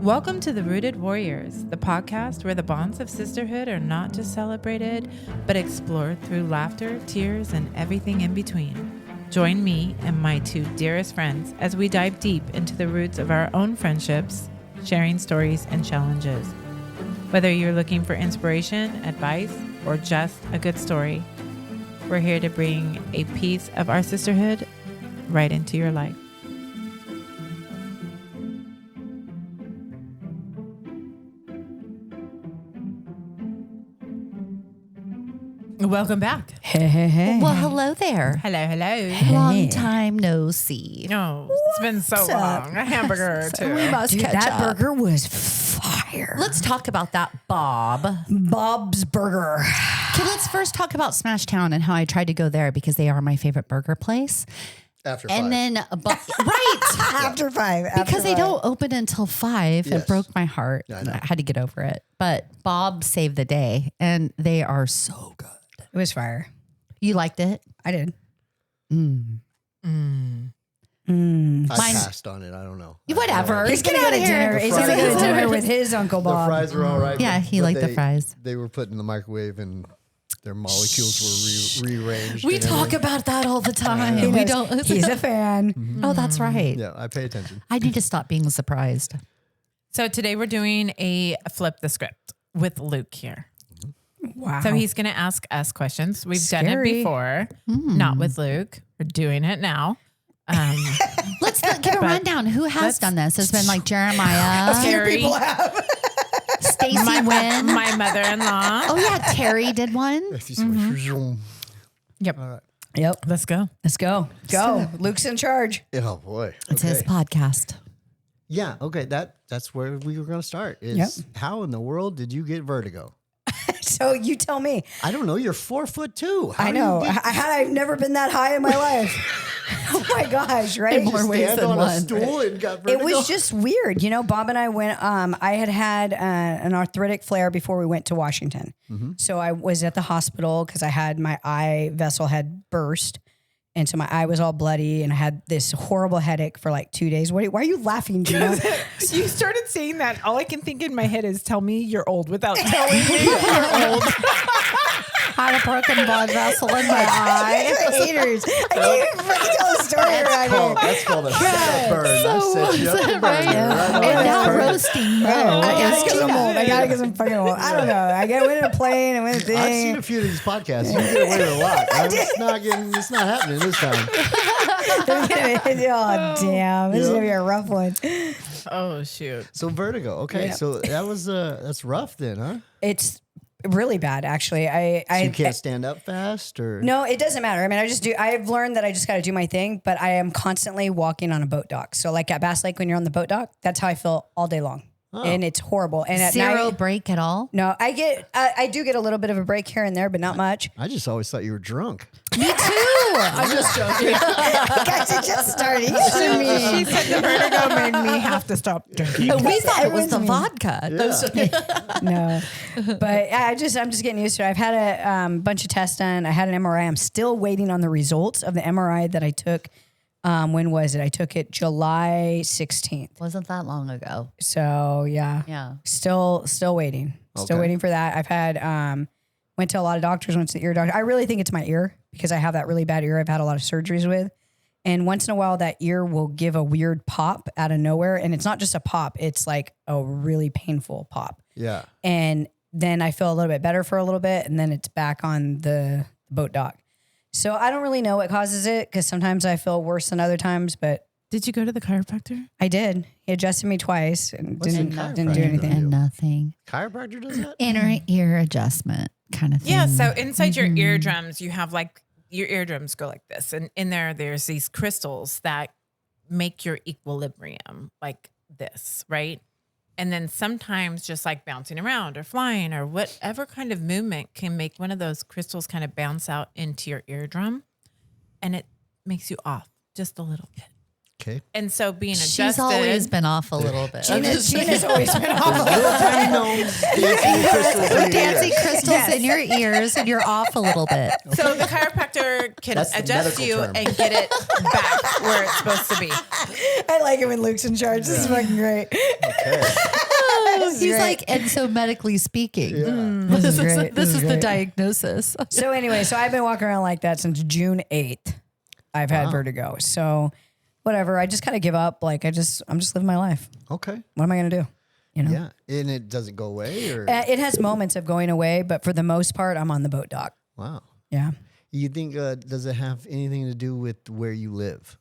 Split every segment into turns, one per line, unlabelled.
Welcome to The Rooted Warriors, the podcast where the bonds of sisterhood are not just celebrated, but explored through laughter, tears, and everything in between. Join me and my two dearest friends as we dive deep into the roots of our own friendships, sharing stories and challenges. Whether you're looking for inspiration, advice, or just a good story, we're here to bring a piece of our sisterhood right into your life. Welcome back.
Hey.
Well, hello there.
Hello.
Long time no see.
No, it's been so long. A hamburger or two.
We must
Dude,
catch
that
up.
burger was fire.
Let's talk about that, Bob.
Bob's Burger.
Okay, let's first talk about Smash Town and how I tried to go there because they are my favorite burger place.
After
And
5.
then, right.
After 5.
Because they don't open until 5.
Yes.
It broke my heart.
Yeah, I know.
I had to get over it. But Bob saved the day, and they are so good.
It was fire.
You liked it?
I did.
I
Mine-
passed on it. I don't know.
Whatever.
He's going to
Get
go to
out of here.
dinner. He's going to go to dinner with his Uncle
The
Bob.
fries were all right.
Yeah,
but-
he
but
liked the
they-
fries.
They were put in the microwave and their molecules were rearranged.
We
and
talk
everything.
about that all the time.
He
We
knows.
don't.
He's a fan.
Oh, that's right.
Yeah, I pay attention.
I need to stop being surprised.
So today we're doing a flip the script with Luke here.
Wow.
So he's going to ask us questions. We've done it
Scary.
before, not with Luke. We're doing it now.
Let's get a rundown. Who has done this? It's been like Jeremiah,
Terry,
Stacy
my
Wynn.
mother-in-law.
Oh yeah, Terry did one.
Yep.
All right.
Yep.
Let's go.
Let's go. Go. Luke's in charge.
Oh boy.
It's his
Okay.
podcast.
Yeah. Okay. That's where we were going to start. Is how in the world did you get vertigo?
So you tell me.
I don't know. You're 4'2". How
I
do you
know.
get-
I've never been that high in my life. Oh my gosh, right?
more ways
stand
than
on
one.
a stool and got
It
vertigo.
was just weird. You know, Bob and I went, I had an arthritic flare before we went to Washington. So I was at the hospital because I had my eye vessel had burst. And so my eye was all bloody and I had this horrible headache for like 2 days. Why are you laughing, Gina?
You started saying that. All I can think in my head is tell me you're old without telling me you're old.
Had a broken blood vessel in my eye.
Haters. I can't even freaking tell a story around here.
That's called a setup burn. I set you up to burn.
Right?
you right on
And
that
now
burn.
roasting Mo.
I got it
is
because I'm old. I got it because I'm fucking old. I don't know. I went in a plane and went a
I've seen
thing.
a few of these podcasts. You get away with a lot. It's not happening this time.
Oh, damn. This is going to be a rough one.
Oh, shoot.
So vertigo. Okay,
Yeah.
so that's rough then, huh?
It's really bad, actually.
So you can't stand up fast, or
No, it doesn't matter. I mean, I've learned that I just got to do my thing, but I am constantly walking on a boat dock. So like at Bass Lake, when you're on the boat dock, that's how I feel all day long. And it's horrible. And at
Zero
night,
break at all.
no, I do get a little bit of a break here and there, but not much.
I just always thought you were drunk.
Me too. I'm just joking.
Guys, it just started.
She said the vertigo made me have to stop drinking.
We thought it was the
Everyone's
vodka.
No, but I'm just getting used to it. I've had a bunch of tests done. I had an MRI. I'm still waiting on the results of the MRI that I took. When was it? I took it July 16th.
Wasn't that long ago.
So yeah.
Yeah.
Still waiting. Still
Okay.
waiting for that. I've had went to a lot of doctors, went to the ear doctor. I really think it's my ear because I have that really bad ear I've had a lot of surgeries with. And once in a while that ear will give a weird pop out of nowhere. And it's not just a pop, it's like a really painful pop.
Yeah.
And then I feel a little bit better for a little bit and then it's back on the boat dock. So I don't really know what causes it because sometimes I feel worse than other times, but
Did you go to the chiropractor?
I did. He adjusted me twice and
What's a
didn't do
chiropractor?
anything.
And nothing.
Chiropractor does that?
Inner ear adjustment kind of thing.
Yeah. So inside your eardrums, you have like your eardrums go like this. And in there's these crystals that make your equilibrium like this, right? And then sometimes just like bouncing around or flying or whatever kind of movement can make one of those crystals kind of bounce out into your eardrum. And it makes you off just a little bit.
Okay.
And so being adjusted.
She's always been off a little bit.
Gina's always been off.
Little tiny gnomes dancing with crystals in your
Dancing
ears.
crystals in your ears and you're off a little bit.
So the chiropractor can
That's the
adjust
medical
you
term.
and get it back where it's supposed to be.
I like it when Luke's in charge. This is fucking great.
Okay.
He's like, and so medically speaking,
This is
this
great.
is the diagnosis.
So anyway, so I've been walking around like that since June 8th. I've had vertigo. So whatever. I just kind of give up. Like I'm just living my life.
Okay.
What am I going to do? You know?
Yeah. And it doesn't go away or?
It has moments of going away, but for the most part, I'm on the boat dock.
Wow.
Yeah.
You think, does it have anything to do with where you live?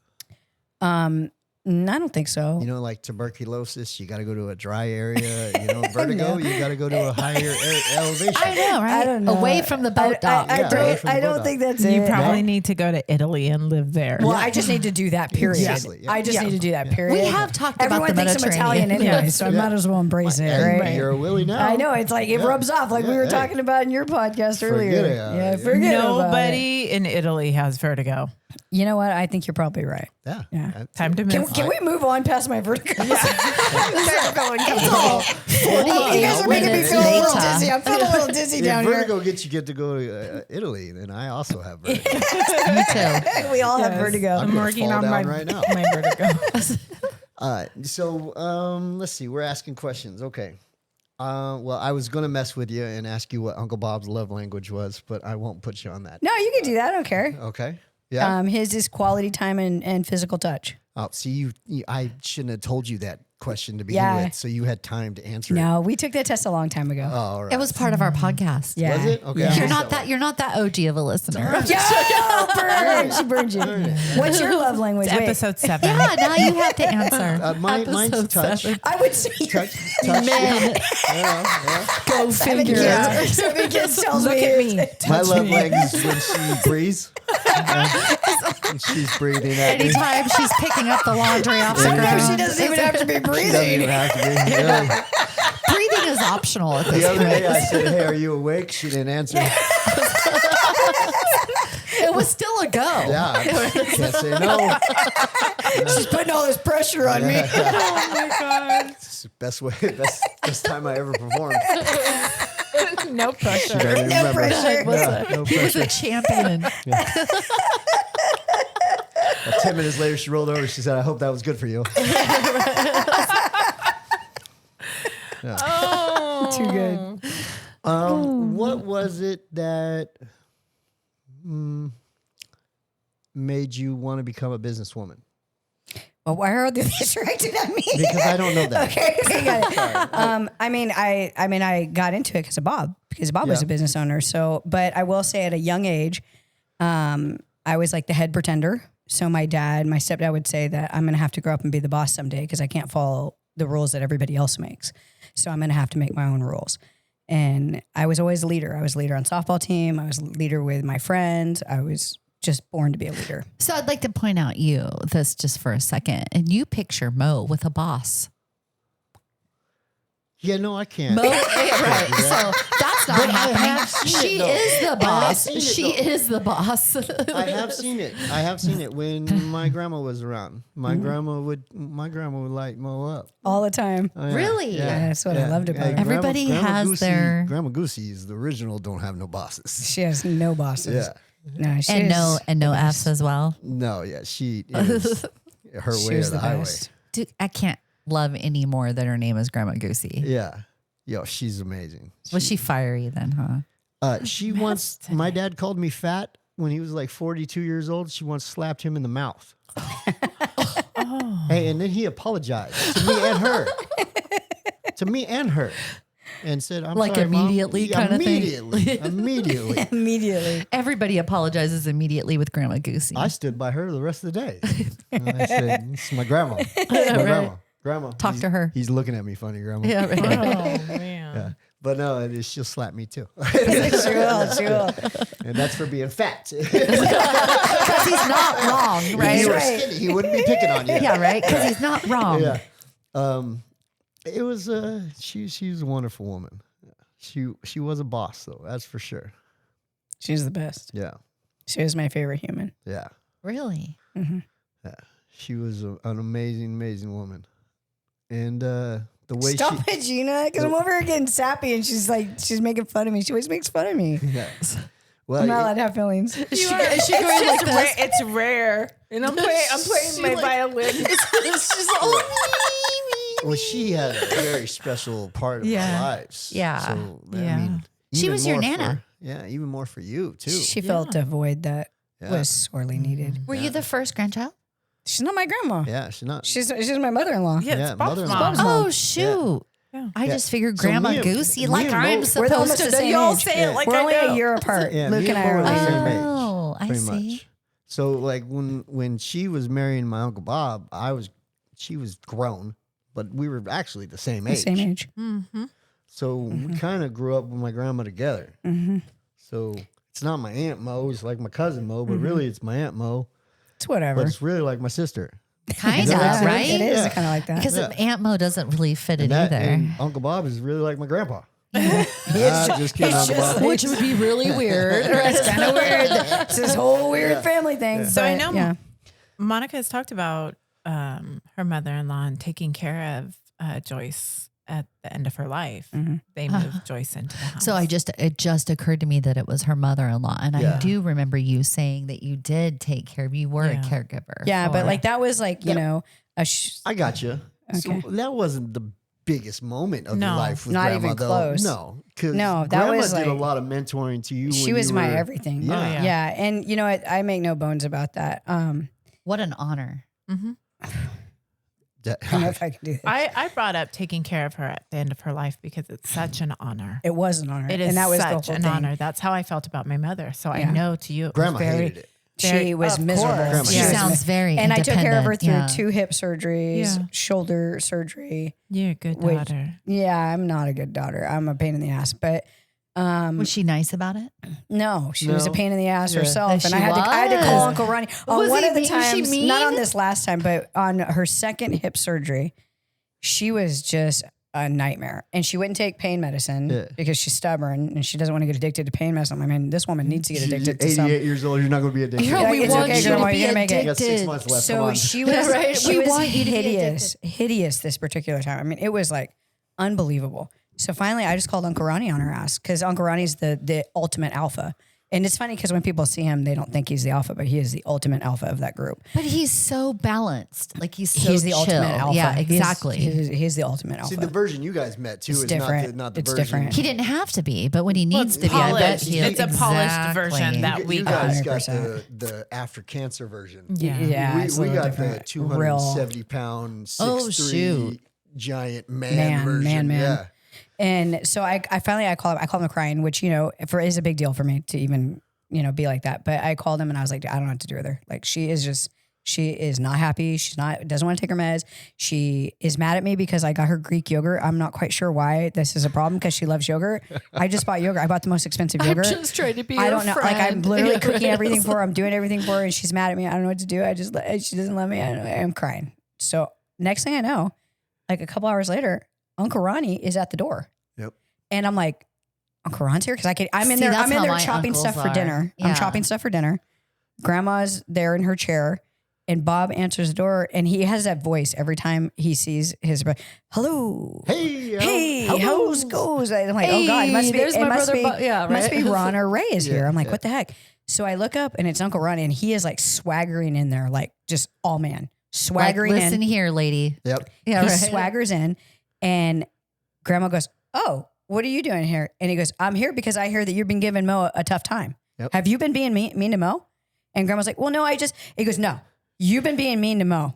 I don't think so.
You know, like tuberculosis, you got to go to a dry area. You know, vertigo, you got to go to a higher elevation.
I know, right?
I don't know.
Away from the boat dock.
Yeah, away from the
I
boat
don't
dock.
think that's
You
it.
probably need to go to Italy and live there.
Well, I just need to do that, period.
Exactly, yeah.
I just need to do that, period.
We have talked
Everyone
about the
thinks I'm
Mediterranean.
Italian anyway,
Yeah.
so I might as well embrace it,
And
right?
You're a Willie now.
I know. It's like, it rubs off like we were talking about in your podcast earlier.
Forget it.
Yeah, forget about it.
Nobody in Italy has vertigo.
You know what? I think you're probably right.
Yeah.
Yeah.
Time to move.
Can we move on past my vertigo?
It's all 48
You guys are making me feel a little
later.
dizzy. I'm feeling a little dizzy
If
down here.
vertigo gets you to go to Italy, then I also have vertigo.
Me too.
We all have vertigo.
I'm
I'm
gonna
working
fall
on
down
my
right now.
my vertigo.
Let's see. We're asking questions. Okay. Well, I was going to mess with you and ask you what Uncle Bob's love language was, but I won't put you on that.
No, you can do that. I don't care.
Okay. Yeah.
His is quality time and physical touch.
Oh, see, I shouldn't have told you that question to begin
Yeah.
with, so you had time to answer it.
No, we took that test a long time ago.
Oh, all right.
It was part of our podcast.
Yeah.
Was it? Okay.
Yeah.
I
You're
missed
not that. You're not that OG of a listener.
Yeah, burn. She burned you. What's your love language?
It's
Wait,
episode 7.
Yeah, now you have to answer.
Mine's
Episode
touch.
7.
I would say
Touch.
Men, go
seven
figure.
kids. 7 kids tells
Look
me
at me.
My love language is when she breathes. When she's breathing at me.
Anytime she's picking up the laundry off the
Sometimes she
ground.
doesn't even have to be
She doesn't
breathing.
even have to be. Really.
Breathing is optional at this
The other
point.
day I said, "Hey, are you awake?" She didn't answer.
It was still a go.
Yeah, I can't say no.
She's putting all this pressure on me.
Oh my god.
It's the best time I ever performed.
No
She
pressure.
doesn't even
No
remember.
pressure.
Yeah, no
He was
pressure.
a champion.
10 minutes later, she rolled over. She said, "I hope that was good for you."
Too good.
What was it that made you want to become a businesswoman?
Well, why are they distracted at me?
Because I don't know that.
Okay, got it. I got into it because Bob was
Yeah.
a business owner. So, but I will say at a young age, I was like the head pretender. So my stepdad would say that I'm going to have to grow up and be the boss someday because I can't follow the rules that everybody else makes. So I'm going to have to make my own rules. And I was always a leader. I was a leader on softball team. I was a leader with my friends. I was just born to be a leader.
So I'd like to point out this just for a second. And you picture Mo with a boss.
Yeah, no, I can't.
Mo, right. So that's not
But I have
happening.
seen
She
it, though.
is the
I have
boss.
seen it,
She
though.
is the boss.
I have seen it. I have seen it when my grandma was around. My grandma would light Mo up.
All the time.
Oh, yeah.
Really?
Yeah, that's what I loved about her.
Everybody has
Goosey,
their-
Grandma Goosey's the original. Don't have no bosses.
She has no bosses.
Yeah.
No, she
and
is
no F's as well.
No, yeah, she is her
she
way or
was
the
the
highway.
best.
Dude, I can't love any more that her name is Grandma Goosey.
Yeah. Yo, she's amazing.
Was she fiery then, huh?
She once, my dad called me fat when he was like 42 years old. She once slapped him in the mouth. Hey, and then he apologized to me and her. To me and her. And said, "I'm
Like
sorry, Mom."
immediately
Yeah,
kind of thing?
Immediately.
Immediately.
Everybody apologizes immediately with Grandma Goosey.
I stood by her the rest of the day. And I said, "This is my grandma. This is my grandma. Grandma."
Talk to her.
He's looking at me funny, grandma.
yeah, right.
Oh man.
Yeah. But no, she'll slap me too.
She will.
And that's for being fat. If
Because he's not wrong, right?
you were
Right.
skinny, he wouldn't be picking on you.
Yeah, right? Because he's not wrong.
Yeah. It was she's a wonderful woman. She was a boss though, that's for sure.
She's the best.
Yeah.
She was my favorite human.
Yeah.
Really?
Yeah. She was an amazing woman. And the way
Stop it, Gina, because I'm over here getting sappy and she's making fun of me. She always makes fun of me.
Yes. Well,
I'm not allowed to have feelings.
Is she going like this?
It's rare. And I'm playing my violin.
It's just
well, she had a very special part of
Yeah.
our lives.
Yeah.
So, I
Yeah.
mean,
She
even
was your
more
nana.
even more for you too.
She felt a void that
Yeah.
was sorely needed.
Were you the first grandchild?
She's not my grandma.
Yeah, she's not.
She's my mother-in-law.
Yeah,
Yeah,
it's Bob's
mother-in-law.
mom.
Bob's
Oh shoot!
Yeah.
I
Yeah.
just figured
So
Grandma
me and-
Goosey,
me
like
and
I'm
Mo-
supposed
almost
to
the
do.
same
Y'all
age.
say it like
We're
I
only
know.
a year apart.
Yeah,
Luke
me
and I
and
are
Mo are the
only a
same
year
age.
apart.
Oh, I
pretty
see.
much. So like when she was marrying my Uncle Bob, she was grown, but we were actually the same
The
age.
same age.
Mm-hmm.
So we kind of grew up with my grandma together.
Mm-hmm.
So it's not my Aunt Mo, it's like my cousin Mo, but really it's my Aunt Mo.
It's whatever.
But it's really like my sister.
Kind of,
Does that make sense?
right?
It is
Yeah.
kind of like that.
Because
Yeah.
Aunt Mo doesn't really fit it
And
either.
Uncle Bob is really like my grandpa.
It's
Just kidding, Uncle Bob.
Which would be really weird.
It's kind of weird. It's this whole weird family thing.
So I know
Yeah.
Monica has talked about her mother-in-law and taking care of Joyce at the end of her life.
Mhm.
They moved Joyce into the house.
So it just occurred to me that it was her mother-in-law, and
Yeah.
I do remember you saying that you did take care of. You were a
Yeah.
caregiver.
Yeah, but
for-
like that was like, you
Yep.
know,
I got you.
Okay.
So that wasn't the biggest moment of
No,
your life with
not
grandma,
even
though.
close.
No, because
No, that
grandma
was
did a
like-
lot of mentoring to you.
she
when
was
you
my
were-
everything.
Yeah.
Oh, yeah.
Yeah. And you know what? I make no bones about that.
what an honor.
Mhm.
I don't know if I can do this.
I brought up taking care of her at the end of her life because it's such an honor.
It was an honor.
It is
and that was
such
the whole
an
thing.
honor. That's how I felt about my mother. So I
Yeah.
know to you, it
Grandma
was very,
hated it.
She was
Of
miserable.
course.
Grandma
She
She was
Yeah.
sounds very
and I took care of her
independent,
through
yeah.
2 hip surgeries,
Yeah.
shoulder surgery.
You're a good
Which-
daughter.
Yeah, I'm not a good daughter. I'm a pain in the ass. But
Was she nice about it?
no, she was a
No.
pain in the ass
Yeah.
herself.
Yes,
And
she
I had to call
was.
Uncle Ronnie. On
Was
one
he
of the
mean? Was she
times, not on
mean?
this last time, but on her second hip surgery, she was just a nightmare. And she wouldn't take pain medicine
Yeah.
because she's stubborn and she doesn't want to get addicted to pain medicine. I mean, this woman needs to get
You're
addicted to
88
something.
years old. You're not going to be addicted.
Girl,
Yeah,
we
it's
want
okay,
you
Grandma,
to be
you're gonna make it.
You got 6
addicted.
months left. Come
So
on.
she was,
Right?
she
We
was
want you to be
hideous this particular time. I mean, it was like unbelievable. So finally, I just called Uncle Ronnie on her ass because Uncle Ronnie's the ultimate alpha. And it's funny because when people see him, they don't think he's the alpha, but he is the ultimate alpha of that group.
But he's so balanced. Like he's so
He's the
chill.
ultimate alpha.
Yeah,
He's-
exactly.
He's the ultimate alpha.
See, the version you guys met too
It's
is
different.
not the
It's
version.
different.
He didn't have to be, but when he needs to be, I bet
Polished.
he'll.
It's a polished version
Exactly.
that we
you
got.
guys got
100%.
the after cancer version.
Yeah.
Yeah, it's a
we
little
got the
different.
270 pound, 6'3"
Oh, shoot.
giant man version.
Man.
Yeah.
And so I finally called him crying, which, you know, is a big deal for me to even, you know, be like that. But I called him and I was like, I don't know what to do with her. Like she is not happy. Doesn't want to take her meds. She is mad at me because I got her Greek yogurt. I'm not quite sure why this is a problem because she loves yogurt. I just bought yogurt. I bought the most expensive yogurt.
trying to be.
I don't know. Like I'm literally cooking everything for her. I'm doing everything for her, and she's mad at me. I don't know what to do. She doesn't love me. I'm crying. So next thing I know, like a couple hours later, Uncle Ronnie is at the door.
Yep.
And I'm like, Uncle Ron's here because I'm in
See,
there.
that's
I'm in
how
there
my
chopping
uncles
stuff for
are.
dinner.
Yeah.
I'm chopping stuff for dinner. Grandma's there in her chair. And Bob answers the door, and he has that voice every time he sees his brother. Hello,
Hey,
how's goes? I'm like, oh God, it must be.
there's
It
my
must
brother
be.
Bob. Yeah,
Must
right.
be Ron or Ray is here.
Yeah,
I'm like,
yeah.
what the heck? So I look up, and it's Uncle Ronnie, and he is like swaggering in there, like just all man,
Like,
swaggering
listen
in.
here, lady.
Yep.
Yeah,
He
right.
swaggers in, and Grandma goes, "Oh, what are you doing here?" And he goes, "I'm here because I hear that you've been giving Mo a tough time.
Yep.
Have you been being mean to Mo?" And Grandma's like, "Well, no, I just." He goes, "No, you've been being mean to Mo.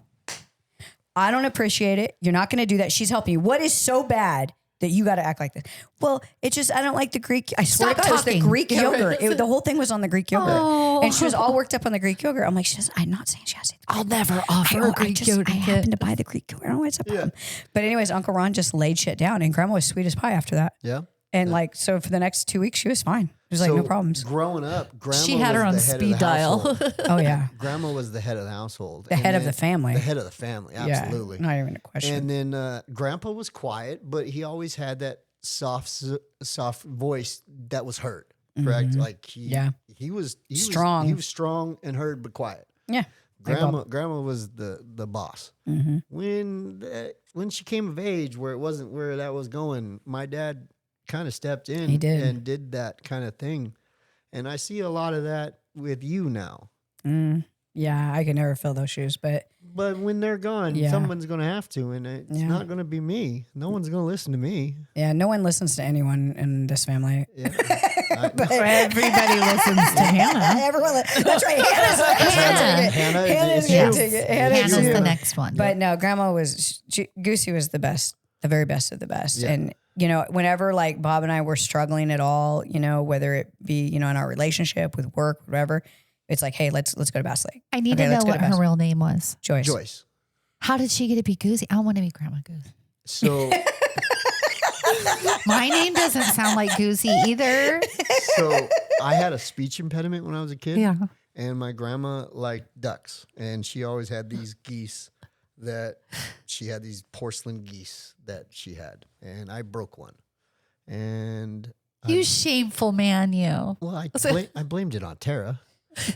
I don't appreciate it. You're not going to do that. She's helping you. What is so bad that you got to act like this?" Well, it's just, I don't like the Greek. I swear
Stop
to God, it was the
talking.
Greek
Yeah, right.
yogurt. The whole thing was on the Greek yogurt.
Oh.
And she was all worked up on the Greek yogurt. I'm like, I'm not saying she has to.
I'll never offer a Greek yogurt.
I happened to buy the Greek yogurt. I don't know what's a problem. But anyways, Uncle Ron just laid shit down, and Grandma was sweet as pie after that.
Yeah.
And like, so for the next 2 weeks, she was fine. It was like no problems.
Growing up, Grandma
She had her on
was the head of
speed
the
dial.
household.
Oh yeah,
Grandma was the head of the household.
The
And
head of
then-
the family.
The head of the family, absolutely.
Yeah, not even a question.
And then Grandpa was quiet, but he always had that soft voice that was heard. Correct? Like he was
Strong.
He was strong and heard, but quiet.
Yeah, like
Grandma was the boss. When she came of age, where it wasn't where that was going, my dad kind of stepped in
He did.
and did that kind of thing. And I see a lot of that with you now.
Yeah, I can never fill those shoes, but
when they're gone, someone's going to have to, and it's not going to be me. No one's going to listen to me.
Yeah, no one listens to anyone in this family.
Yeah.
But everybody listens to Hannah.
That's right. Hannah's going to take it.
Hannah's the next one.
But no, Grandma Goosey was the best, the very best of the best. Yeah. And, whenever like Bob and I were struggling at all, whether it be, in our relationship with work, whatever, it's like, hey, let's go to Bass Lake.
I need to know what her real name was.
Joyce.
How did she get to be Goosey? I want to be Grandma Goose.
So
my name doesn't sound like Goosey either.
So I had a speech impediment when I was a kid.
Yeah.
And my grandma liked ducks. And she always had these geese these porcelain geese that she had. And I broke one. And
you shameful man, you.
Well, I blamed it on Tara.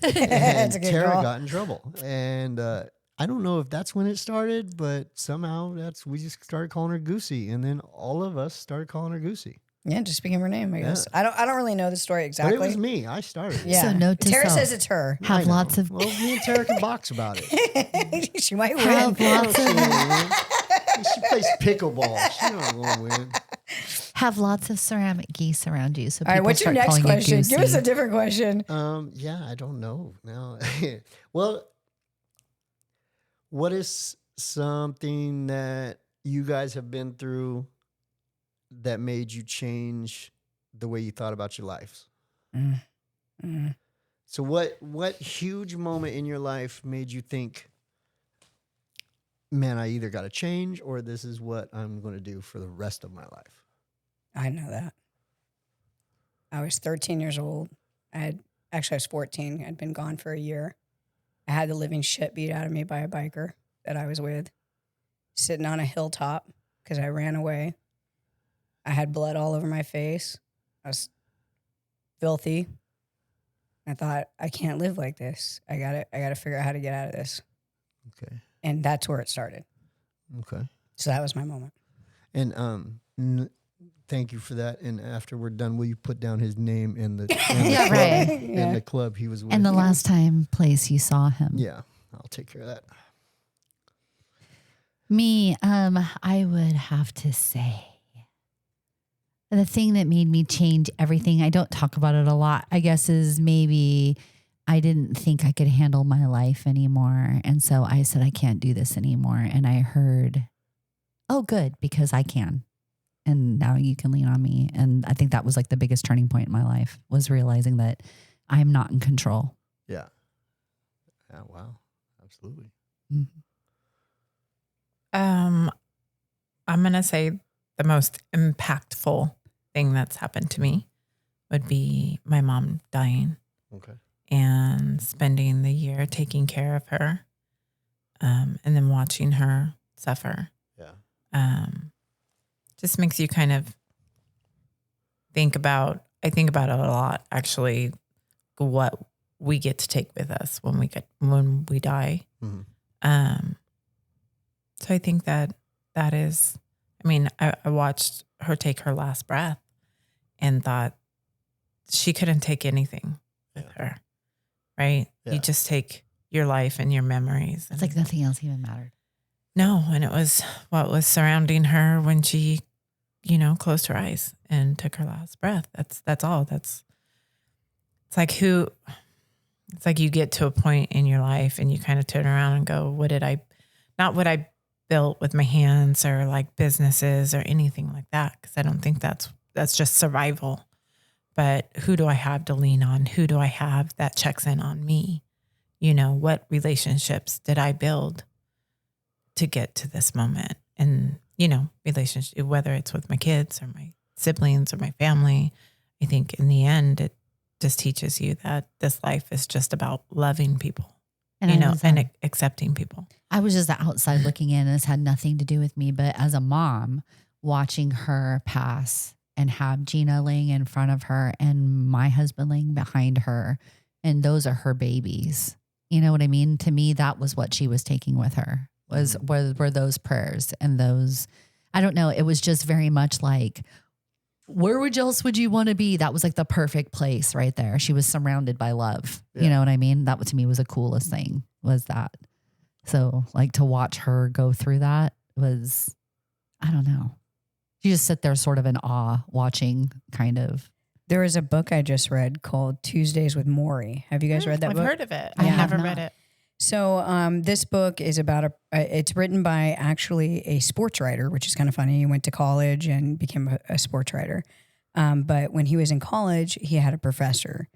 And
Tara got in trouble. And I don't know if that's when it started, but somehow we just started calling her Goosey. And then all of us started calling her Goosey.
Yeah, just became her name, I guess. I don't really know the story exactly.
But it was me. I started.
Yeah.
So note to
Tara
self.
says it's her.
Have lots of.
Well, me and Tara can box about it.
She might win.
Have lots of.
She plays pickleball. She don't want to win.
Have lots of ceramic geese around you. So
all right, what's your next question? Give us a
different
different question.
Yeah, I don't know now. Well, what is something that you guys have been through that made you change the way you thought about your lives? So what huge moment in your life made you think, man, I either got to change or this is what I'm going to do for the rest of my life?
I know that. I was 13 years old. I was 14. I'd been gone for a year. I had the living shit beat out of me by a biker that I was with, sitting on a hilltop because I ran away. I had blood all over my face. I was filthy. I thought, I can't live like this. I gotta figure out how to get out of this.
Okay.
And that's where it started.
Okay.
So that was my moment.
And thank you for that. And after we're done, will you put down his name in the
Yeah, right.
in the club he was with?
And the last place you saw him.
Yeah, I'll take care of that.
Me, I would have to say the thing that made me change everything, I don't talk about it a lot, I guess, is maybe I didn't think I could handle my life anymore. And so I said, I can't do this anymore. And I heard, oh, good, because I can. And now you can lean on me. And I think that was like the biggest turning point in my life, was realizing that I'm not in control.
Yeah. Yeah. Wow. Absolutely.
Mm-hmm.
I'm going to say the most impactful thing that's happened to me would be my mom dying.
Okay.
And spending the year taking care of her, and then watching her suffer.
Yeah.
Just makes you kind of think about it a lot, actually, what we get to take with us when we die.
Mm-hmm.
So I think that is, I watched her take her last breath and thought she couldn't take anything with her, right?
Yeah.
You just take your life and your memories.
It's like nothing else even mattered.
No, and it was what was surrounding her when she, closed her eyes and took her last breath. That's all. It's like you get to a point in your life and you kind of turn around and go, not what I built with my hands or like businesses or anything like that. Cause I don't think that's just survival, but who do I have to lean on? Who do I have that checks in on me? What relationships did I build to get to this moment? And, relationship, whether it's with my kids or my siblings or my family, I think in the end, it just teaches you that this life is just about loving people. And accepting people.
I was just outside looking in, and this had nothing to do with me. But as a mom, watching her pass and have Gina laying in front of her and my husband laying behind her, and those are her babies. You know what I mean? To me, that was what she was taking with her, were those prayers and those, I don't know. It was just very much like where else would you want to be? That was like the perfect place right there. She was surrounded by love. You know what I mean? That to me was the coolest thing, was that. So like to watch her go through that was, I don't know. You just sit there sort of in awe watching kind of.
There was a book I just read called Tuesdays with Maury. Have you guys read that book?
I've heard of it.
I
I
have
never
not.
read it.
So this book is about it's written by actually a sports writer, which is kind of funny. He went to college and became a sports writer. But when he was in college, he had a professor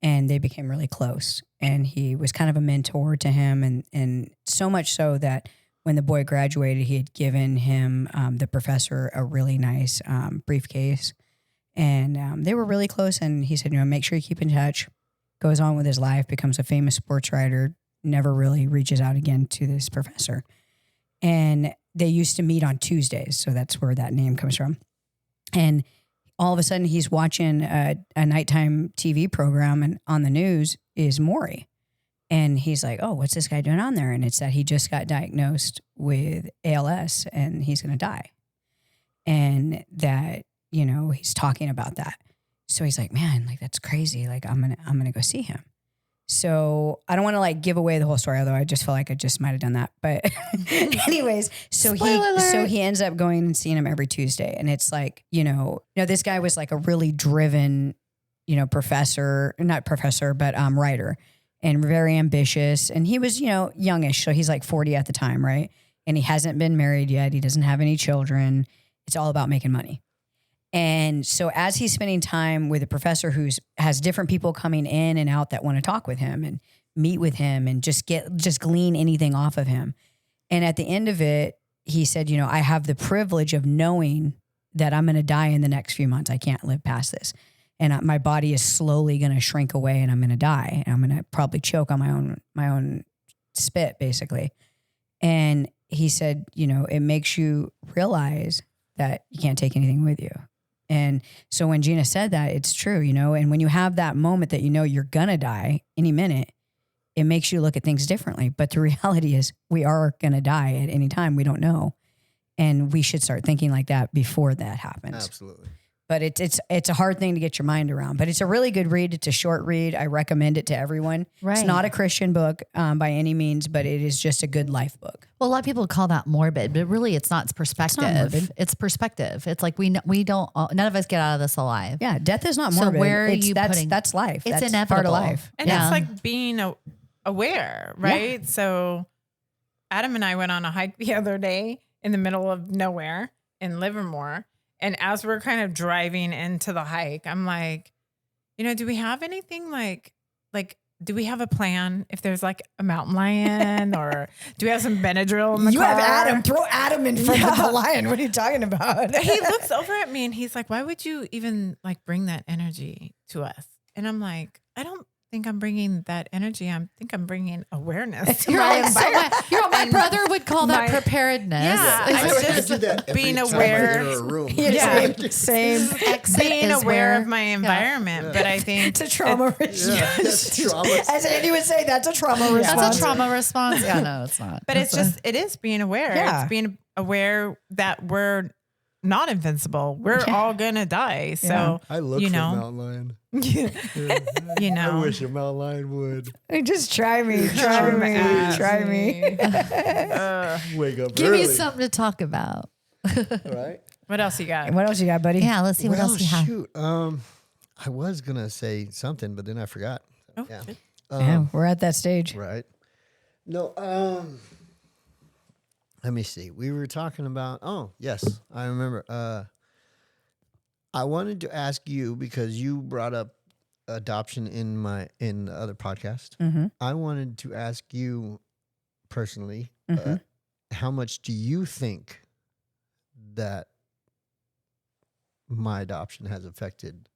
and they became really close. And he was kind of a mentor to him. And so much so that when the boy graduated, he had given him, the professor, a really nice briefcase. And they were really close. And he said, make sure you keep in touch. Goes on with his life, becomes a famous sports writer, never really reaches out again to this professor. And they used to meet on Tuesdays. So that's where that name comes from. And all of a sudden he's watching a nighttime TV program, and on the news is Maury. And he's like, oh, what's this guy doing on there? And it's that he just got diagnosed with ALS and he's going to die. And that, he's talking about that. So he's like, man, like that's crazy. Like I'm going to go see him. So I don't want to like give away the whole story, although I just feel like I just might've done that. But anyways, so he ends up going and seeing him every Tuesday. And it's like, this guy was like a really driven, writer and very ambitious. And he was, youngish. So he's like 40 at the time. Right. And he hasn't been married yet. He doesn't have any children. It's all about making money. And so as he's spending time with a professor who has different people coming in and out that want to talk with him and meet with him and just glean anything off of him. And at the end of it, he said, I have the privilege of knowing that I'm going to die in the next few months. I can't live past this. And my body is slowly going to shrink away and I'm going to die. And I'm going to probably choke on my own spit, basically. And he said, it makes you realize that you can't take anything with you. And so when Gina said that, it's true, and when you have that moment that you're going to die any minute, it makes you look at things differently. But the reality is we are going to die at any time. We don't know. And we should start thinking like that before that happens.
Absolutely.
But it's a hard thing to get your mind around. But it's a really good read. It's a short read. I recommend it to everyone.
Right.
It's not a Christian book by any means, but it is just a good life book.
Well, a lot of people call that morbid, but really it's not. It's perspective.
It's not morbid.
It's perspective. It's like we don't, none of us get out of this alive.
Yeah, death is not
So
morbid.
where are you putting?
That's life.
It's
That's
inevitable.
part of life.
And
Yeah.
it's like being aware, right?
Yeah.
So Adam and I went on a hike the other day in the middle of nowhere in Livermore. And as we're kind of driving into the hike, I'm like, do we have anything like, do we have a plan if there's like a mountain lion or do we have some Benadryl in the
You
car?
have Adam. Throw Adam in front of the lion. What are you talking about?
He looks over at me and he's like, why would you even like bring that energy to us? And I'm like, I don't think I'm bringing that energy. I think I'm bringing awareness to my environment.
My brother would call that
My-
preparedness.
Yeah,
I
I just
do that every
being
time
aware.
I enter a room.
Yeah, same.
Exit
Being
is
aware
where-
of my environment, but I think
It's a trauma
Yeah,
response.
that's trauma.
As Andy would say, that's a trauma response.
That's a trauma response. Yeah, no, it's not.
But it's just, it is being aware.
Yeah.
It's being aware that we're not invincible. We're all gonna die. So,
I look
you
for
know,
a mountain lion.
you
I
know,
wish a mountain lion would
Just try me. Try
Come
me.
at
Try me.
wake up
Give
early.
me something to talk about.
All right.
what else you got?
What else you got, buddy?
Yeah, let's see what else you have.
Shoot. I was gonna say something, but then I forgot.
Oh,
Yeah.
good.
Yeah, we're at that stage.
Right. No. Let me see. We were talking about. Oh, yes, I remember. I wanted to ask you because you brought up adoption in the other podcast.
Mm-hmm.
I wanted to ask you personally,
Mm-hmm.
how much do you think that my adoption has affected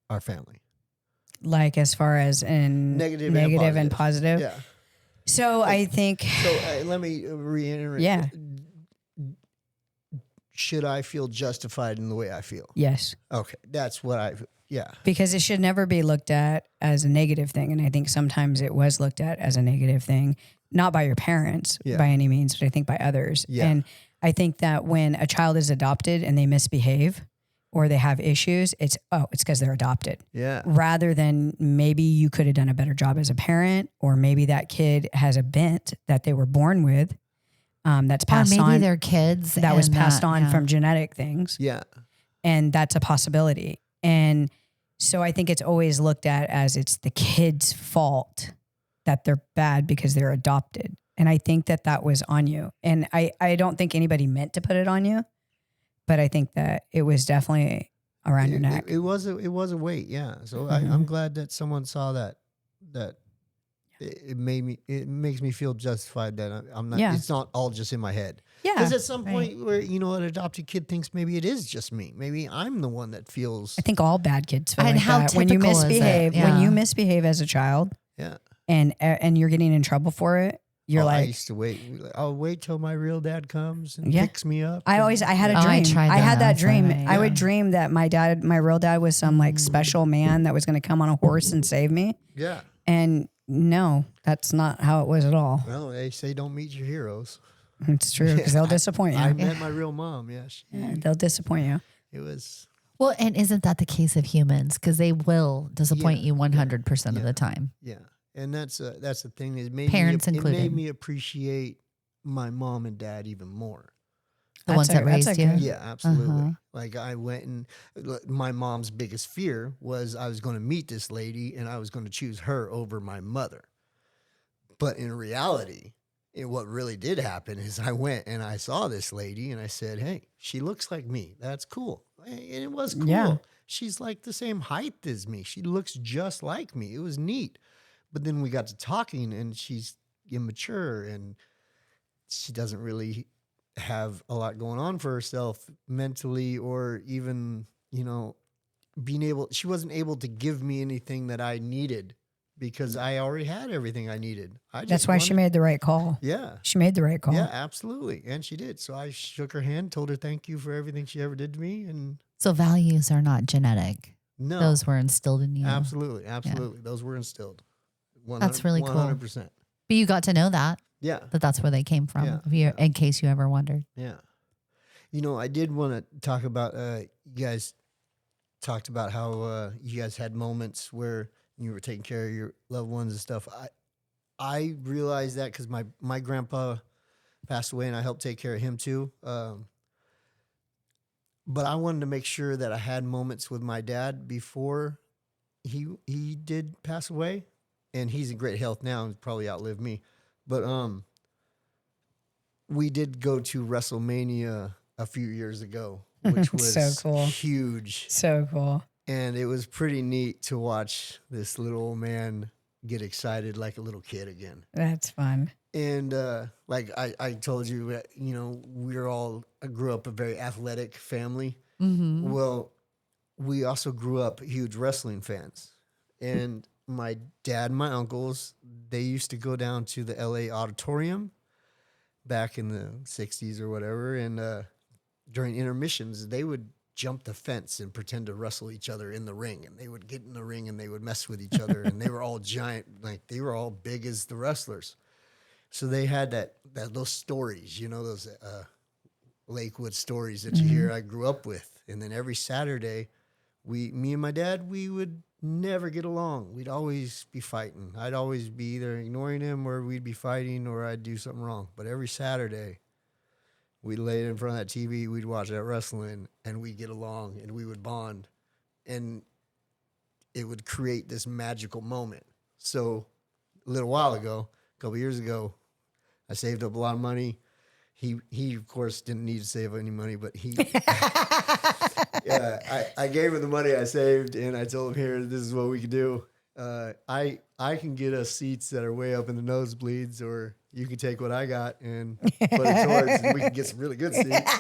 our family?
Like as far as in
Negative
and positive.
Yeah.
So I think
So let me reiterate.
Yeah.
Should I feel justified in the way I feel?
yes,
Okay, that's what yeah.
because it should never be looked at as a negative thing, and I think sometimes it was looked at as a negative thing, not by your parents
Yeah.
by any means, but I think by others.
Yeah.
And I think that when a child is adopted and they misbehave, or they have issues, it's because they're adopted.
Yeah.
Rather than maybe you could have done a better job as a parent, or maybe that kid has a bent that they were born with, that's passed
or maybe
on.
Their kids
That was
and
passed on
yeah.
from genetic things.
Yeah.
And that's a possibility. And so I think it's always looked at as it's the kid's fault that they're bad because they're adopted. And I think that was on you. And I don't think anybody meant to put it on you, but I think that it was definitely around your neck.
It was a weight. Yeah. So
Mm-hmm.
I'm glad that someone saw that it makes me feel justified that I'm not, it's not all just in my head.
Yeah.
Because at some point where, an adopted kid thinks maybe it is just me. Maybe I'm the one that feels.
I think all bad kids feel
And
like
how
that. When you
typical is it?
misbehave,
Yeah.
when you misbehave as a child,
Yeah.
and you're getting in trouble for it, you're
I
like,
used to wait. I'll wait till my real dad comes and
Yeah.
picks me up.
I had a
Oh, I
dream.
tried
I had that
that.
dream.
Right.
I would dream that my real dad was some like special man that was going to come on a horse and save me.
Yeah.
And no, that's not how it was at all.
Well, they say don't meet your heroes.
It's true because they'll disappoint you.
I met my real mom. Yeah.
Yeah, they'll disappoint you.
It was.
Well, and isn't that the case of humans? Because they will disappoint you 100% of the time.
Yeah. And that's the thing is
Parents
it
included.
made me appreciate my mom and dad even more.
The ones that
That's
raised
a
you.
good-
Yeah, absolutely.
Uh-huh.
Like I went and my mom's biggest fear was I was going to meet this lady and I was going to choose her over my mother. But in reality, what really did happen is I went and I saw this lady and I said, "Hey, she looks like me. That's cool." And it was cool.
Yeah.
She's like the same height as me. She looks just like me. It was neat. But then we got to talking and she's immature and she doesn't really have a lot going on for herself mentally or even, she wasn't able to give me anything that I needed because I already had everything I needed.
That's why she made the right call.
Yeah.
She made the right call.
Yeah, absolutely. And she did. So I shook her hand, told her thank you for everything she ever did to me. And
So values are not genetic.
no,
Those were instilled in you.
absolutely. Those were instilled.
That's really cool.
100%.
But you got to know that
Yeah.
that's where they came from,
Yeah.
if you, in case you ever wondered.
Yeah. I did want to talk about, you guys talked about how you guys had moments where you were taking care of your loved ones and stuff. I realized that because my grandpa passed away and I helped take care of him too. But I wanted to make sure that I had moments with my dad before he did pass away. And he's in great health now and probably outlived me. But we did go to WrestleMania a few years ago, which was
So cool.
huge.
So cool.
And it was pretty neat to watch this little old man get excited like a little kid again.
That's fun.
And like I told you, I grew up a very athletic family.
Mm-hmm.
Well, we also grew up huge wrestling fans. And my dad and my uncles, they used to go down to the LA Auditorium back in the 60s or whatever. And during intermissions, they would jump the fence and pretend to wrestle each other in the ring. And they would get in the ring and they would mess with each other. And they were all giant, like they were all big as the wrestlers. So they had those stories, those Lakewood stories that you hear I grew up with. And then every Saturday, me and my dad, we would never get along. We'd always be fighting. I'd always be either ignoring him or we'd be fighting or I'd do something wrong. But every Saturday, we'd lay in front of that TV, we'd watch that wrestling, and we'd get along and we would bond. And it would create this magical moment. So a little while ago, a couple years ago, I saved up a lot of money. He of course didn't need to save any money, but I gave him the money I saved and I told him, here, this is what we can do. I can get us seats that are way up in the nosebleeds, or you can take what I got and put it towards, and we can get some really good seats.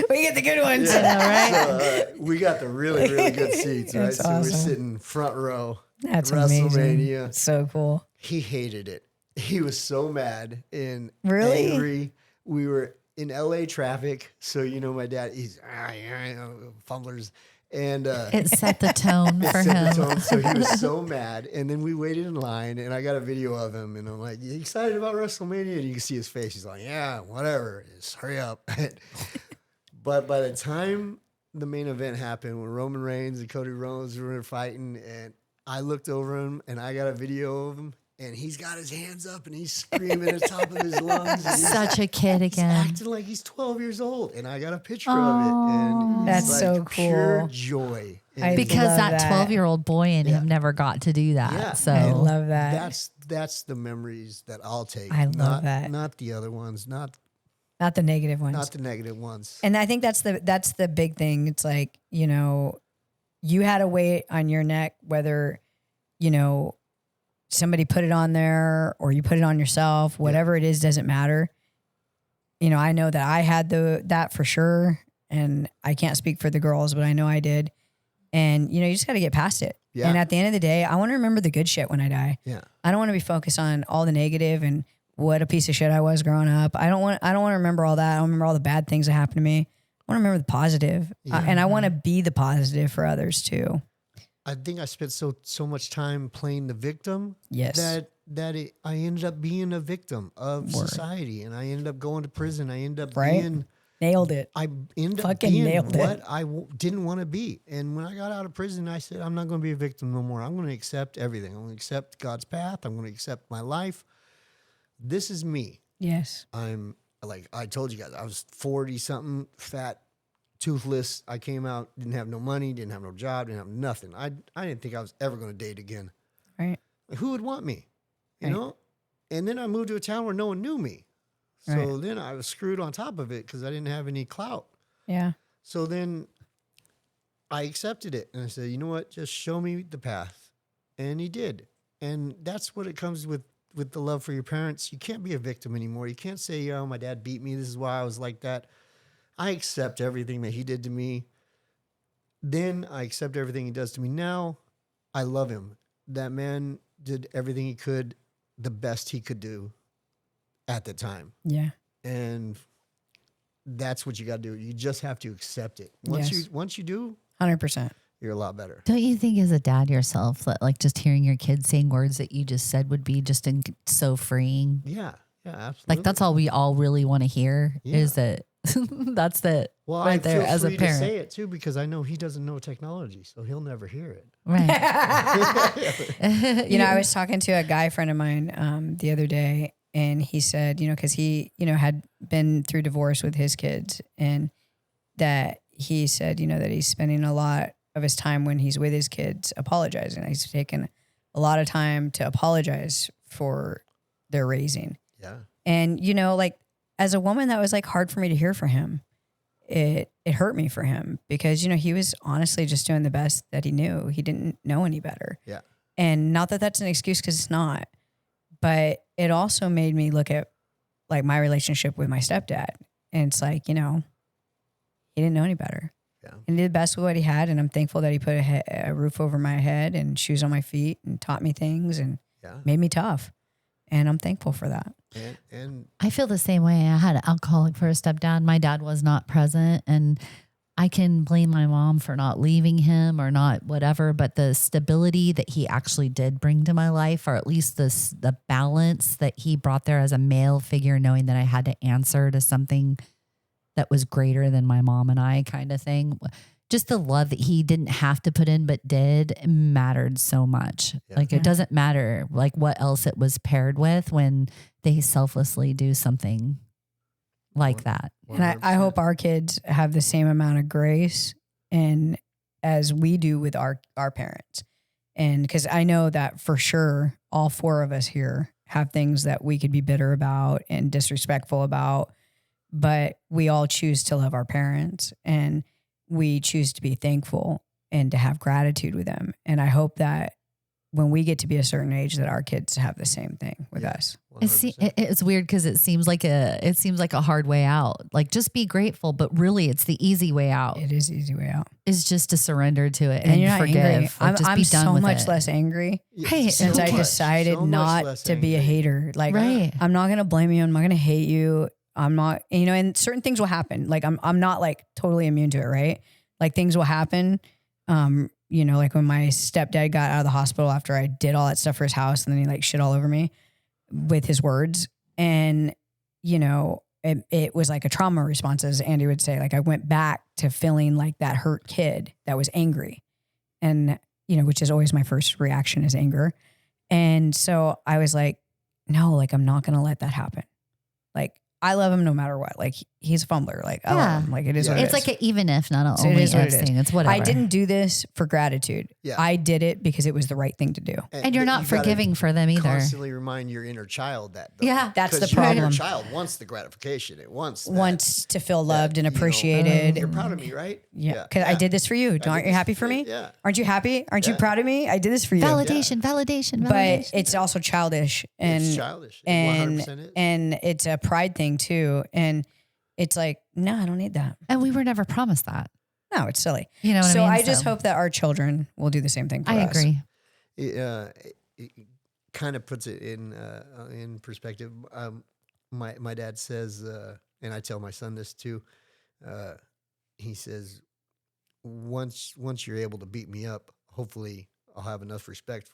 We get the good ones.
Yeah. So we got the really, really good seats, right?
That's
So we're
awesome.
sitting front row.
That's
WrestleMania.
amazing. So cool.
He hated it. He was so mad and
Really?
angry. We were in LA traffic, so my dad, he's fumblers, and
It set the tone
it
for
set the
him.
tone, so he was so mad. And then we waited in line, and I got a video of him, and I'm like, "You excited about WrestleMania?" And you can see his face. He's like, "Yeah, whatever. Just hurry up." But by the time the main event happened when Roman Reigns and Cody Rhodes were fighting, and I looked over him and I got a video of him, and he's got his hands up and he's screaming at the top of his lungs. And
Such a kid
he's
again.
acting like he's 12 years old, and I got a picture of it, and
That's
it's like
so
pure
cool.
joy.
I
And
Because
love
that
that.
12-year-old boy in
Yeah.
him never got to do that.
Yeah.
So
I love that.
that's the memories that I'll take.
I love
not,
that.
Not the other ones, not
Not the negative ones.
the negative ones.
And I think that's the big thing. It's like, you know, you had a weight on your neck, whether, you know, somebody put it on there or you put it on yourself, whatever it is, doesn't matter. You know, I know that I had that for sure. And I can't speak for the girls, but I know I did. And, you know, you just got to get past it.
Yeah.
And at the end of the day, I want to remember the good shit when I die.
Yeah.
I don't want to be focused on all the negative and what a piece of shit I was growing up. I don't want to remember all that. I don't remember all the bad things that happened to me. I want to remember the positive.
Yeah.
And I want to be the positive for others too.
I think I spent so much time playing the victim
Yes.
I ended up being a victim of
Word.
society, and I ended up going to prison. I ended up
Right?
being
Nailed it.
I ended up
Fucking
being
nailed it.
what I didn't want to be. And when I got out of prison, I said, I'm not going to be a victim no more. I'm going to accept everything. I'm going to accept God's path. I'm going to accept my life. This is me.
Yes.
I'm like, I told you guys, I was 40 something, fat, toothless. I came out, didn't have no money, didn't have no job, didn't have nothing. I didn't think I was ever going to date again.
Right.
Like, who would want me? You
Right.
know? And then I moved to a town where no one knew me. So
Right.
then I was screwed on top of it because I didn't have any clout.
Yeah.
So then I accepted it. And I said, you know what? Just show me the path. And he did. And that's what it comes with the love for your parents. You can't be a victim anymore. You can't say, my dad beat me. This is why I was like that. I accept everything that he did to me. Then I accept everything he does to me now. I love him. That man did everything he could, the best he could do at the time.
Yeah.
And that's what you got to do. You just have to accept it.
Yes.
Once you do,
100%.
you're a lot better.
don't you think as a dad yourself that like just hearing your kids saying words that you just said would be just so freeing?
Yeah. Yeah, absolutely.
Like that's all we all really want to hear is that that's the
well,
right
I
there
feel
as a
free
parent.
to say it too because I know he doesn't know technology, so he'll never hear it.
Right.
You know, I was talking to a guy friend of mine the other day, and he said, you know, because he, you know, had been through divorce with his kids, and that he said, you know, that he's spending a lot of his time when he's with his kids apologizing. He's taken a lot of time to apologize for their raising.
Yeah.
And, you know, like as a woman, that was like hard for me to hear from him. It hurt me for him because, you know, he was honestly just doing the best that he knew. He didn't know any better.
Yeah.
And not that that's an excuse because it's not, but it also made me look at like my relationship with my stepdad. And it's like, you know, he didn't know any better.
Yeah.
And he did the best with what he had. And I'm thankful that he put a roof over my head and shoes on my feet and taught me things and made me tough. And I'm thankful for that.
And
I feel the same way. I had an alcoholic for a stepdad. My dad was not present, and I can blame my mom for not leaving him or not whatever, but the stability that he actually did bring to my life, or at least the balance that he brought there as a male figure, knowing that I had to answer to something that was greater than my mom and I kind of thing. Just the love that he didn't have to put in but did mattered so much.
Yeah.
Like it doesn't matter like what else it was paired with when they selflessly do something like that.
And I hope our kids have the same amount of grace and as we do with our parents. And because I know that for sure, all four of us here have things that we could be bitter about and disrespectful about, but we all choose to love our parents and we choose to be thankful and to have gratitude with them. And I hope that when we get to be a certain age that our kids have the same thing with us.
It's weird because it seems like a hard way out. Like just be grateful, but really it's the easy way out.
It is the easy way out.
Is just to surrender to it
And
and
you're not
forgive.
angry.
Like, just
I'm
be done
so
with
much
it.
less angry
Right.
since
So
I
much.
decided
So much
not
less
to be a
angry.
hater. Like
Right.
I'm not gonna blame you. I'm not gonna hate you. I'm not, you know, and certain things will happen. Like I'm not like totally immune to it, right? Like things will happen. You know, like when my stepdad got out of the hospital after I did all that stuff for his house and then he like shit all over me with his words. And, you know, it was like a trauma response, as Andy would say. Like I went back to feeling like that hurt kid that was angry, and which is always my first reaction is anger. And so I was like, no, like I'm not going to let that happen. Like I love him no matter what. Like he's a fumbler. Like I love him. Like it is what it is.
It's like an even if, not an
So it
only
is what
if
it is.
thing. It's whatever.
I didn't do this for gratitude.
Yeah.
I did it because it was the right thing to do.
And you're not
you gotta
forgiving for them either.
Constantly remind your inner child that. Though.
Yeah.
That's the
'Cause your inner
problem.
child wants the gratification. It wants that,
Wants to feel loved and
you know,
appreciated.
You're proud of me, right?
Yeah, because I did this for you. Aren't you happy for me?
Yeah.
Aren't you happy? Aren't you
Yeah.
proud of me? I did this for you.
Validation.
But it's also childish, and
It's childish. It
and
100% is.
and it's a pride thing too. And it's like, no, I don't need that.
And we were never promised that.
No, it's silly.
You know what
So
I mean?
I just hope that our children will do the same thing for
I
us.
agree.
It kind of puts it in perspective. My dad says, and I tell my son this too. He says, once you're able to beat me up, hopefully I'll have enough respect.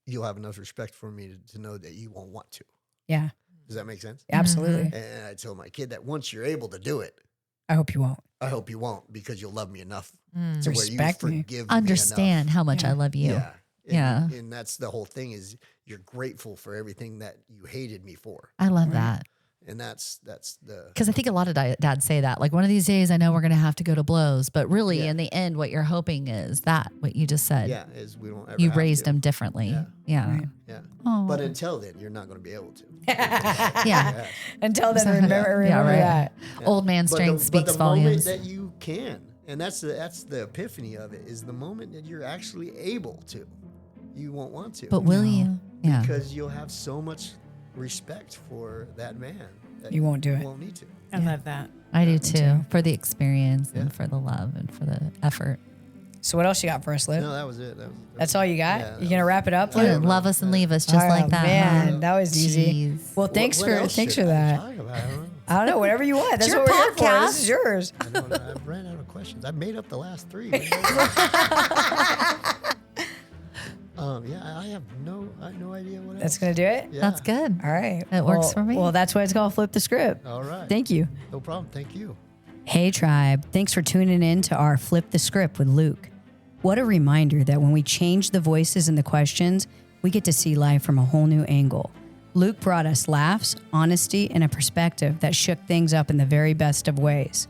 You'll have enough respect for me to know that you won't want to.
Yeah,
Does that make sense?
absolutely.
And I tell my kid that once you're able to do it,
I hope you won't.
I hope you won't, because you'll love me enough
Mm.
to where you
Respect me.
forgive me
Understand
enough.
how much I love you.
Yeah. And,
Yeah.
And that's the whole thing is you're grateful for everything that you hated me for.
I love that.
And that's the
Because I think a lot of dads say that. Like, one of these days, I know we're going to have to go to blows. But really,
Yeah.
in the end, what you're hoping is that, what you just said.
yeah, is we don't ever
You
have
raised
to.
them differently.
Yeah.
Yeah.
Right.
Yeah.
Oh.
But until then, you're not going to be able to.
Yeah.
Yeah.
Until then, remember
Yeah, right.
that.
Old man strength speaks
the
volumes.
moment that you can, and that's the epiphany of it, is the moment that you're actually able to. You won't want to.
But will you? Yeah.
Because you'll have so much respect for that man that
You won't do it.
won't need to.
I love that.
I do
Me
too.
too.
For the experience
Yeah.
and for the love and for the effort.
So what else you got for us, Liv?
No, that was it.
That's all you got?
Yeah,
You gonna wrap it up,
Yeah,
Liv?
love us and leave us just
Oh,
like that.
man,
huh?
that was easy.
Jeez.
Well, thanks
What
for
else should I
that.
talk about? I don't know.
I don't know, whatever you want. That's
your
what we're here for.
podcast.
This is yours.
I don't know. I've ran out of questions. I made up the last three. Yeah, I have no idea what else.
That's gonna do it.
Yeah.
That's good.
All right.
That works
Well-
for me.
Well, that's why it's called Flip the Script.
All right.
Thank you.
No problem. Thank you.
Hey, tribe. Thanks for tuning in to our Flip the Script with Luke. What a reminder that when we change the voices and the questions, we get to see life from a whole new angle. Luke brought us laughs, honesty, and a perspective that shook things up in the very best of ways.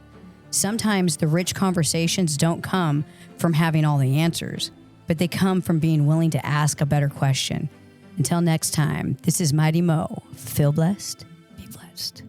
Sometimes the rich conversations don't come from having all the answers, but they come from being willing to ask a better question. Until next time, this is Mighty Mo. Feel blessed, be blessed.